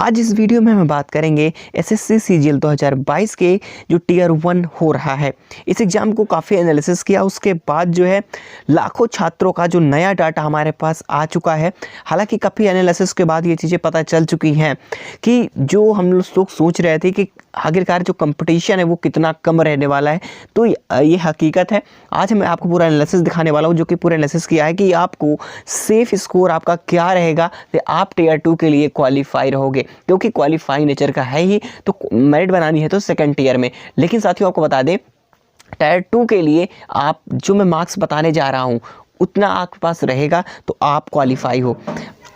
आज इस वीडियो में हम बात करेंगे एसएससी सीजीएल 2022 के जो टियर 1 हो रहा है। इस एग्ज़ाम को काफ़ी एनालिसिस किया, उसके बाद जो है लाखों छात्रों का जो नया डाटा हमारे पास आ चुका है। हालांकि काफ़ी एनालिसिस के बाद ये चीज़ें पता चल चुकी हैं कि जो हम लोग सोच रहे थे कि आखिरकार जो कंपटीशन है वो कितना कम रहने वाला है, तो ये हकीकत है। आज मैं आपको पूरा एनालिसिस दिखाने वाला हूँ, जो कि पूरा एनालिसिस किया है कि आपको सेफ स्कोर आपका क्या रहेगा कि आप टियर 2 के लिए क्वालिफाई रहोगे, क्योंकि क्वालिफाई नेचर का है ही। तो मेरिट बनानी है तो सेकंड टियर में। लेकिन साथियों आपको बता दें, टायर 2 के लिए आप जो मैं मार्क्स बताने जा रहा हूँ उतना आपके पास रहेगा तो आप क्वालिफाई हो।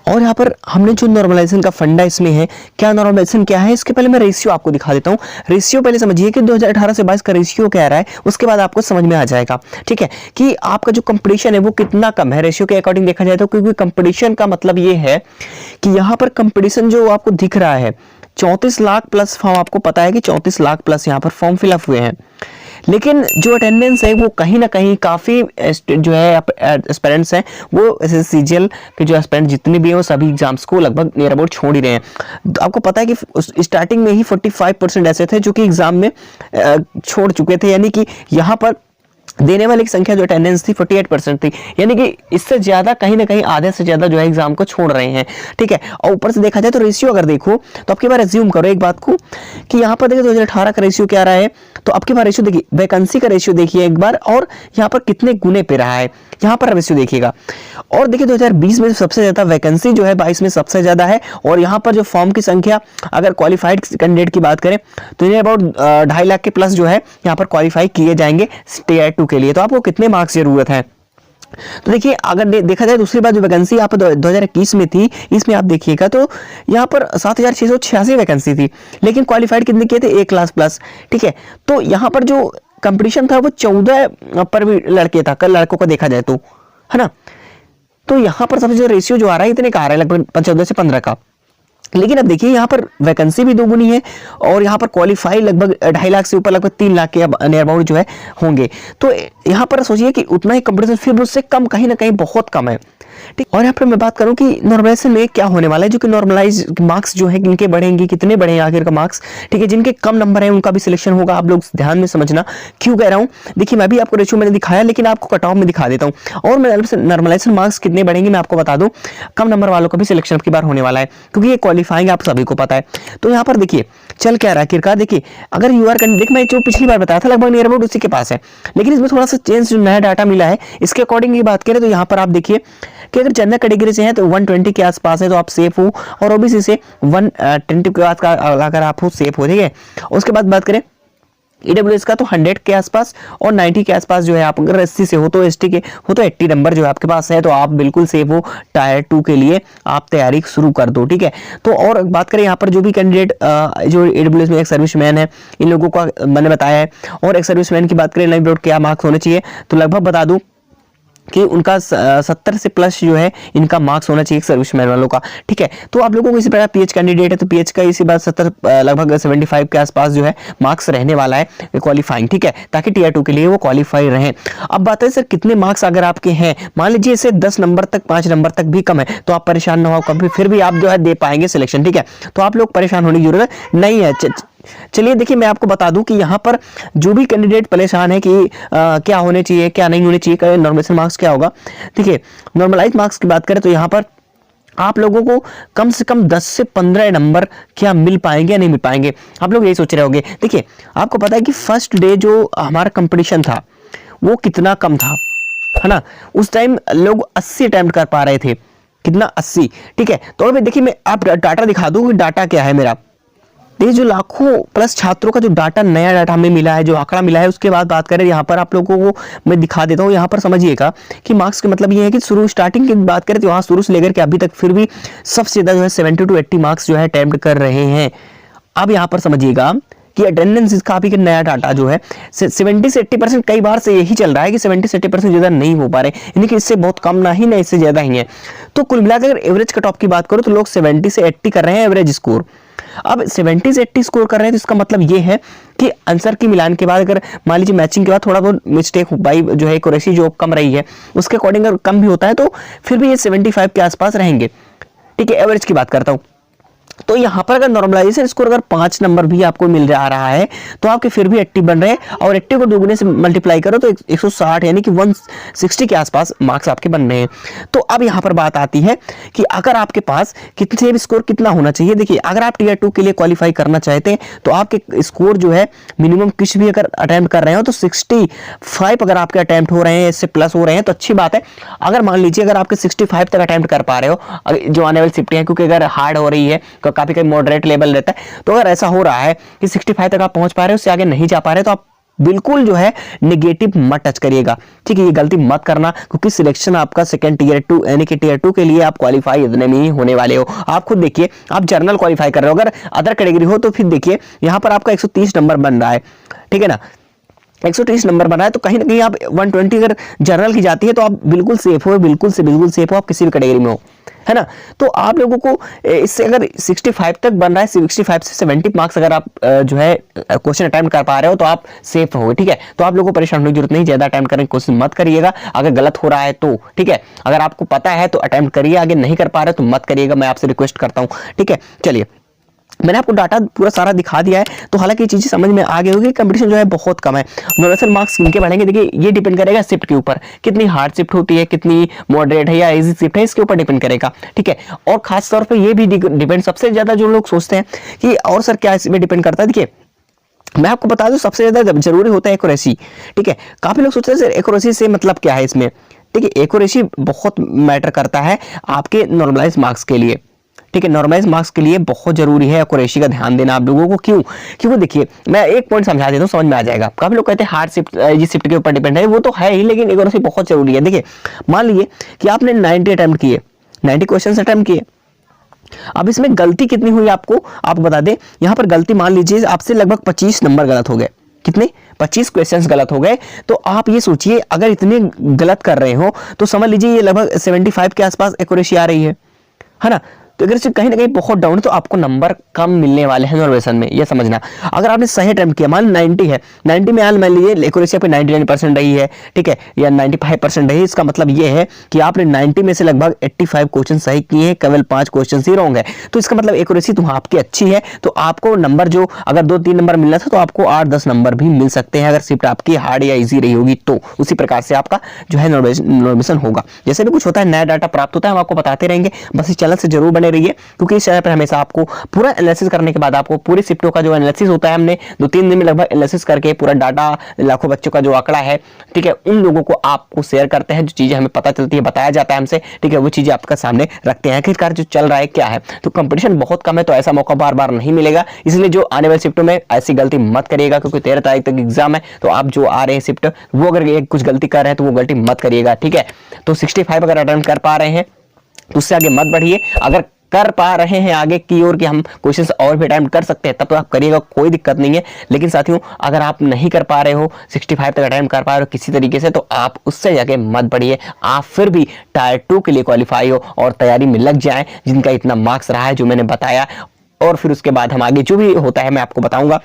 और यहाँ पर हमने जो नॉर्मलाइजेशन का फंडा इसमें है, क्या नॉर्मलाइजेशन क्या है, इसके पहले मैं रेशियो आपको दिखा देता हूँ। रेशियो पहले समझिए कि 2018 से 22 का रेशियो क्या रहा है, उसके बाद आपको समझ में आ जाएगा, ठीक है, कि आपका जो कंपटीशन है वो कितना कम है रेशियो के अकॉर्डिंग देखा जाए तो। क्योंकि कंपटीशन का मतलब ये है कि यहाँ पर कंपटीशन जो आपको दिख रहा है 34 लाख प्लस फॉर्म, आपको पता है कि 34 लाख प्लस यहाँ पर फॉर्म फिलअप हुए हैं। लेकिन जो अटेंडेंस है वो कहीं ना कहीं काफ़ी जो है एस्पिरेंट्स हैं वो सीजीएल के जो एस्पिरेंट जितने भी हैं वो सभी एग्जाम्स को लगभग नियर अबाउट छोड़ ही रहे हैं। तो आपको पता है कि स्टार्टिंग में ही 45% ऐसे थे जो कि एग्जाम में छोड़ चुके थे, यानी कि यहाँ पर देने वाले की संख्या जो अटेंडेंस थी 48% थी, यानी कि इससे ज्यादा कहीं ना कहीं आधे से ज्यादा जो है एग्जाम को छोड़ रहे हैं, ठीक है। और ऊपर से देखा जाए तो रेशियो अगर देखो तो आपके बार एज्यूम करो एक बात को कि यहाँ पर देखिए 2018 का रेशियो क्या रहा है, तो आपके बार रेशियो देखिए, वैकेंसी का रेशियो देखिए एक बार, और यहाँ पर कितने गुने पे रहा है यहाँ पर रेशियो देखिएगा। और देखिए 2020 में सबसे ज्यादा वैकेंसी जो है 22 में सबसे ज्यादा है, और यहाँ पर जो फॉर्म की संख्या अगर क्वालिफाइड कैंडिडेट की बात करें तो इन्हें अबाउट 2.5 लाख के प्लस जो है यहाँ पर क्वालिफाई किए जाएंगे टियर 2 के लिए। तो आपको कितने मार्क्स की जरूरत है, तो देखिए अगर देखा जाए दूसरी बात जो वैकेंसी यहाँ पर 2021 में थी, इसमें आप देखिएगा तो यहाँ पर 7686 वैकेंसी थी, लेकिन क्वालिफाइड कितने किए थे 1 लाख प्लस, ठीक है। तो यहाँ पर जो कंपटीशन था वो 14 पर भी लड़के था, कल लड़कों का देखा जाए तो, है ना। तो यहाँ पर सबसे जो रेशियो जो आ रहा है इतने का आ रहा है लगभग 14 से 15 का। लेकिन अब देखिए यहाँ पर वैकेंसी भी दोगुनी है और यहाँ पर क्वालिफाई लगभग 2.5 लाख से ऊपर लगभग 3 लाख के नियर अबाउट जो है होंगे। तो यहाँ पर सोचिए कि उतना ही कंपटीशन फिर उससे कम कहीं ना कहीं बहुत कम है, ठीक। और यहाँ पर मैं बात करूँ कि नॉर्मलाइजेशन में क्या होने वाला है, जो कि नॉर्मलाइज मार्क्स जो है इनके बढ़ेंगे, कितने बढ़ेंगे आखिर का मार्क्स, ठीक है। जिनके कम नंबर है उनका भी सिलेक्शन होगा, आप लोग ध्यान में समझना क्यों कह रहा हूँ। देखिए मैं भी आपको रेशियो मैंने दिखाया, लेकिन आपको कट ऑफ में दिखा देता हूँ। और मैं नॉर्मलाइजेशन मार्क्स कितने बढ़ेंगे मैं आपको बता दूं, कम नंबर वालों का भी सिलेक्शन अब की बार होने वाला है, क्योंकि ये क्वालिफाइंग आप सभी को पता है। तो यहाँ पर देखिए चल क्या रहा है आखिरकार, देखिए अगर यूआर कैंडिडेट मैं जो पिछली बार बताया था लगभग नियर अबाउट उसी के पास है, लेकिन इसमें थोड़ा सा चेंज जो नया डाटा मिला है इसके अकॉर्डिंग ये बात करें तो यहाँ पर आप देखिए कि अगर जनरल कैटेगरी से है तो 120 के आसपास है तो आप सेफ हो, और ओबीसी से 120 के आसपास अगर आप हो सेफ हो, ठीक है। उसके बाद बात करें ईडब्ल्यूएस का तो 100 के आसपास और 90 के आसपास जो है, आप अगर 80 से हो तो एसटी के हो तो 80 नंबर जो है आपके पास है तो आप बिल्कुल सेफ हो। टायर 2 के लिए आप तैयारी शुरू कर दो, ठीक है। तो और बात करें यहाँ पर जो भी कैंडिडेट जो ईडब्ल्यूएस में एक सर्विसमैन है, इन लोगों का मैंने बताया है। और एक सर्विसमैन की बात करें लाइन ब्रोड क्या मार्क्स होने चाहिए, तो लगभग बता दूं कि उनका 70 से प्लस जो है इनका मार्क्स होना चाहिए सर्विसमैन वालों का, ठीक है। तो आप लोगों को इसी प्रकार पीएच कैंडिडेट है तो पीएच का इसी बात 70 लगभग 75 के आसपास जो है मार्क्स रहने वाला है क्वालिफाइंग, ठीक है, ताकि टियर 2 के लिए वो क्वालिफाई रहे। अब बात है सर कितने मार्क्स अगर आपके हैं, मान लीजिए इसे 10 नंबर तक 5 नंबर तक भी कम है तो आप परेशान ना हो, कभी फिर भी आप जो है दे पाएंगे सिलेक्शन, ठीक है। तो आप लोग परेशान होने की जरूरत नहीं है। चलिए देखिए मैं आपको बता दूं कि यहाँ पर जो भी कैंडिडेट परेशान है कि क्या होने चाहिए क्या नहीं होने चाहिए, नॉर्मलाइजेशन मार्क्स क्या होगा, देखिए नॉर्मलाइज मार्क्स की बात करें तो यहाँ पर आप लोगों को कम से कम 10 से 15 नंबर क्या मिल पाएंगे या नहीं मिल पाएंगे, आप लोग यही सोच रहे होंगे। देखिए आपको पता है कि फर्स्ट डे जो हमारा कंपटीशन था वो कितना कम था, है ना। उस टाइम लोग 80 अटेम्प्ट कर पा रहे थे, कितना 80, ठीक है। तो अभी देखिए मैं आप डाटा दिखा दूं कि डाटा क्या है मेरा। देखिए जो लाखों प्लस छात्रों का जो डाटा नया डाटा हमें मिला है, जो आंकड़ा मिला है, उसके बाद बात करें यहाँ पर आप लोगों को मैं दिखा देता हूँ। यहाँ पर समझिएगा कि मार्क्स का मतलब ये है कि शुरू स्टार्टिंग की बात करें तो यहाँ शुरू से लेकर के अभी तक फिर भी सबसे ज्यादा जो है 70 to 80 मार्क्स जो है अटेम्प्ट कर रहे हैं। अब यहाँ पर समझिएगा कि अटेंडेंस इसका अभी का नया डाटा जो है 70 से 80%, कई बार से यही चल रहा है कि 70 से 80% ज्यादा नहीं हो पा रहे, यानी कि इससे बहुत कम ना ही ना इससे ज्यादा ही है। तो कुल मिलाकर अगर एवरेज कट ऑफ की बात करो तो लोग 70 से 80 कर रहे हैं एवरेज स्कोर। अब 70 से 80 स्कोर कर रहे हैं तो इसका मतलब ये है कि आंसर की मिलान के बाद अगर मान लीजिए मैचिंग के बाद थोड़ा बहुत मिस्टेक बाई जो है एक्यूरेसी जो कम रही है उसके अकॉर्डिंग अगर कम भी होता है तो फिर भी ये 75 के आसपास रहेंगे, ठीक है। एवरेज की बात करता हूँ। तो यहाँ पर अगर नॉर्मलाइजेशन स्कोर अगर 5 नंबर भी आपको मिल रहा है तो आपके फिर भी 80 बन रहे हैं, और 80 को दुगने से मल्टीप्लाई करो तो 160 यानी कि 160 के आसपास मार्क्स आपके बन रहे हैं। तो अब यहाँ पर बात आती है कि अगर आपके पास कितने स्कोर कितना होना चाहिए। देखिए, अगर आप टीयर 2 के लिए क्वालिफाई करना चाहते हैं तो आपके स्कोर जो है मिनिमम कुछ भी अगर अटेम्प्ट कर रहे हो तो 65 अगर आपके अटेम्प्ट हो रहे हैं, इससे प्लस हो रहे हैं तो अच्छी बात है। अगर मान लीजिए अगर आपके 65 तक अटेम्प्ट कर पा रहे हो जो आने वाली शिफ्टें हैं, क्योंकि अगर हार्ड हो रही है काफी कहीं मॉडरेट लेवल रहता है, तो अगर ऐसा हो रहा है कि 65 तक आप पहुंच पा रहे हो, उससे आगे नहीं जा पा रहे, तो आप बिल्कुल जो है नेगेटिव मत टच करिएगा, ठीक है। ये गलती मत करना, क्योंकि सिलेक्शन आपका सेकंड टीयर 2 यानी कि टीयर 2 के लिए आप क्वालिफाई इतने में ही होने वाले हो। आप खुद देखिए, आप जनरल क्वालिफाई कर रहे हो, अगर अदर कैटेगरी हो तो फिर देखिए यहां पर आपका 130 नंबर बन रहा है, ठीक है ना, 130 नंबर बना है, तो कहीं ना कहीं आप 120 अगर जनरल की जाती है तो आप बिल्कुल सेफ हो, बिल्कुल सेफ हो, आप किसी भी कैटेगरी में हो, है ना। तो आप लोगों को इससे अगर 65 तक बन रहा है, 65 से 70 मार्क्स अगर आप जो है क्वेश्चन अटेम्प्ट कर पा रहे हो तो आप सेफ हो, ठीक है। तो आप लोगों को परेशान होने की जरूरत नहीं, ज्यादा अटेम्प्ट करने की कोशिश मत करिएगा। अगर गलत हो रहा है तो ठीक है, अगर आपको पता है तो अटेम्प्ट करिए, आगे नहीं कर पा रहे तो मत करिएगा, मैं आपसे रिक्वेस्ट करता हूँ, ठीक है। चलिए, मैंने आपको डाटा पूरा सारा दिखा दिया है, तो हालांकि ये चीजें समझ में आ गई होगी। कंपटीशन जो है बहुत कम है। नॉर्मल मार्क्स किनके बढ़ेंगे, देखिए ये डिपेंड करेगा शिफ्ट के ऊपर, कितनी हार्ड शिफ्ट होती है, कितनी मॉडरेट है या इजी शिफ्ट है, इसके ऊपर डिपेंड करेगा, ठीक है। और खास तौर पे ये भी डिपेंड, सबसे ज्यादा जो लोग सोचते हैं कि और सर क्या इसमें डिपेंड करता है, देखिए मैं आपको बता दूं सबसे ज्यादा जरूरी होता है एक्यूरेसी, ठीक है। काफी लोग सोचते हैं सर एक्यूरेसी से मतलब क्या है इसमें, ठीक है। एक्यूरेसी बहुत मैटर करता है आपके नॉर्मलाइज मार्क्स के लिए, ठीक है। नॉर्मलाइज मार्क्स के लिए बहुत जरूरी है एक्यूरेसी का ध्यान देना आप लोगों को। क्यों? क्योंकि देखिए मैं एक पॉइंट समझा देता हूं, समझ में आ जाएगा। काफी लोग कहते हैं हार्ड शिफ्ट ये शिफ्ट के ऊपर डिपेंड है, वो तो है ही, लेकिन एक्यूरेसी बहुत जरूरी है। देखिए मान लीजिए कि आपने 90 अटेम्प्ट किए, 90 क्वेश्चन अटेम्प्ट किए, अब इसमें गलती कितनी हुई आपको बता दें। यहां पर गलती मान लीजिए आपसे लगभग 25 नंबर गलत हो गए, कितने 25 क्वेश्चंस गलत हो गए। तो आप ये सोचिए अगर इतने गलत कर रहे हो तो समझ लीजिए ये लगभग 75 के आसपास एक्यूरेसी आ रही है ना। तो अगर इसे कहीं ना कहीं बहुत डाउन है तो आपको नंबर कम मिलने वाले हैं नॉर्मलाइजेशन में, ये समझना। अगर आपने सही अटेम्प्ट किया, मान 90 है, 90 में मान लीजिए एक्यूरेसी आपकी 99% रही है, ठीक है, या 95% रही है, इसका मतलब ये है कि आपने 90 में से लगभग 85 क्वेश्चन सही किए हैं, केवल 5 क्वेश्चन ही रॉन्ग है। तो इसका मतलब एक्यूरेसी आपकी अच्छी है, तो आपको नंबर जो अगर 2-3 नंबर मिलना था तो आपको 8-10 नंबर भी मिल सकते हैं, अगर शिफ्ट आपकी हार्ड या ईजी रही होगी तो। उसी प्रकार से आपका जो है नॉर्मलाइजेशन होगा। जैसे भी कुछ होता है, नया डाटा प्राप्त होता है, हम आपको बताते रहेंगे। बस इस चैनल से जरूर बने रहिए, क्योंकि इस चैनल पर हमेशा आपको पूरा एनालिसिस करने के बाद आपको पूरी शिफ्टों का जो एनालिसिस होता है, हमने 2-3 दिन में लगभग एनालिसिस करके पूरा डाटा, लाखों बच्चों का जो आंकड़ा है, ठीक है, उन लोगों को आपको शेयर करते हैं। जो चीजें हमें पता चलती है, बताया जाता है हमसे, ठीक है, वो चीजें आपके सामने रखते हैं आखिरकार जो चल रहा है क्या है। तो कंपटीशन बहुत कम है, तो ऐसा मौका बार बार नहीं मिलेगा, इसलिए जो आने वाली शिफ्टों में ऐसी गलती मत करिएगा, क्योंकि 13 तारीख तक एग्जाम है। तो आप जो आ रहे हैं शिफ्ट, वो अगर कुछ गलती कर रहे हैं तो वो गलती मत करिएगा, ठीक है। तो 65 अगर अटेम्प्ट कर पा रहे हैं तो उससे आगे मत बढ़िए। अगर कर पा रहे हैं आगे की ओर कि हम क्वेश्चंस और भी अटेम्प्ट कर सकते हैं, तब तो आप करिएगा, कोई दिक्कत नहीं है। लेकिन साथियों अगर आप नहीं कर पा रहे हो, 65 तक अटेम्प्ट कर पा रहे हो किसी तरीके से, तो आप उससे जाके मत बढ़िए। आप फिर भी टायर 2 के लिए क्वालिफाई हो और तैयारी में लग जाएं, जिनका इतना मार्क्स रहा है जो मैंने बताया। और फिर उसके बाद हम आगे जो भी होता है मैं आपको बताऊंगा।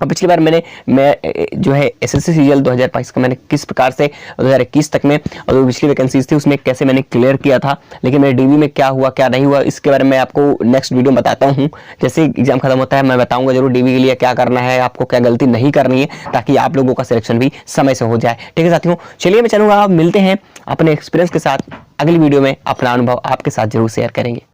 और पिछली बार मैं जो है एसएससी सीजीएल 2022 का मैंने किस प्रकार से 2021 तक में और जो पिछली वैकेंसीज थी उसमें कैसे मैंने क्लियर किया था, लेकिन मेरे डीवी में क्या हुआ क्या नहीं हुआ, इसके बारे में आपको नेक्स्ट वीडियो में बताता हूँ। जैसे एग्जाम खत्म होता है मैं बताऊंगा जरूर डीवी के लिए क्या करना है, आपको क्या गलती नहीं करनी है, ताकि आप लोगों का सिलेक्शन भी समय से हो जाए, ठीक है साथियों। चलिए मैं चलूंगा, आप मिलते हैं अपने एक्सपीरियंस के साथ अगली वीडियो में। अपना अनुभव आपके साथ जरूर शेयर करेंगे।